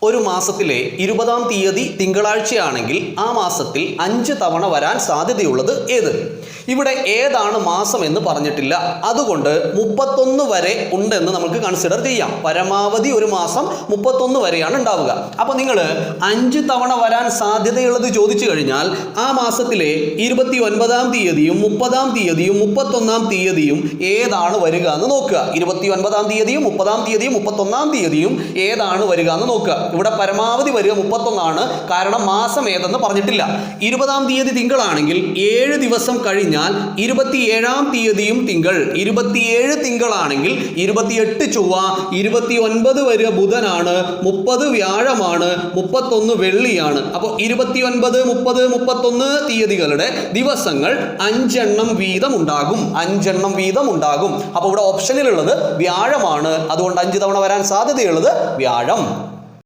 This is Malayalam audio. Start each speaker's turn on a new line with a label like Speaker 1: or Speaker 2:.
Speaker 1: ഒരു മാസത്തിലെ 20-ാം തീയതി തിങ്കളാഴ്ചയാണെങ്കിൽ ആ മാസത്തിൽ 5 തവണ വരാൻ സാധ്യതയുള്ളത് ഏത്? ഇവിടെ ഏതാണ് മാസം എന്ന് പറഞ്ഞിട്ടില്ല. അതുകൊണ്ട് 31 വരെ ഉണ്ടെന്ന് നമുക്ക് കൺസിഡർ ചെയ്യാം. പരമാവധി ഒരു മാസം 31 വരെയാണ് ഉണ്ടാവുക. അപ്പോൾ നിങ്ങൾ 5 തവണ വരാൻ സാധ്യതയുള്ളത് ചോദിച്ചു കഴിഞ്ഞാൽ ആ മാസത്തിലെ 29-ാം തീയതിയും 30-ാം തീയതിയും 31-ാം തീയതിയും ഏതാണ് വരിക എന്ന് നോക്കുക. 29-ാം തീയതിയും 30-ാം തീയതിയും 31-ാം തീയതിയും ഏതാണ് വരിക എന്ന് നോക്കുക. ഇവിടെ പരമാവധി വരിക 31 ആണ്. കാരണം മാസം ഏതെന്ന് പറഞ്ഞിട്ടില്ല. 20-ാം തീയതി തിങ്കളാണെങ്കിൽ 7 ദിവസം കഴിഞ്ഞാൽ 27-ാം തീയതിയും തിങ്കൾ. 27 തിങ്കളാണെങ്കിൽ 28 ചൊവ്വ, 29 വരിക ബുധനാണ്, 30 വ്യാഴമാണ്, 31 വെള്ളിയാണ്. അപ്പോൾ 29, 30, 31 തീയതികളുടെ ദിവസങ്ങൾ 5 എണ്ണം വീതം ഉണ്ടാകും. 5 എണ്ണം വീതം ഉണ്ടാകും. അപ്പോൾ ഇവിടെ ഓപ്ഷനിലുള്ളത് വ്യാഴമാണ്. അതുകൊണ്ട് 5 തവണ വരാൻ സാധ്യതയുള്ളത് വ്യാഴം.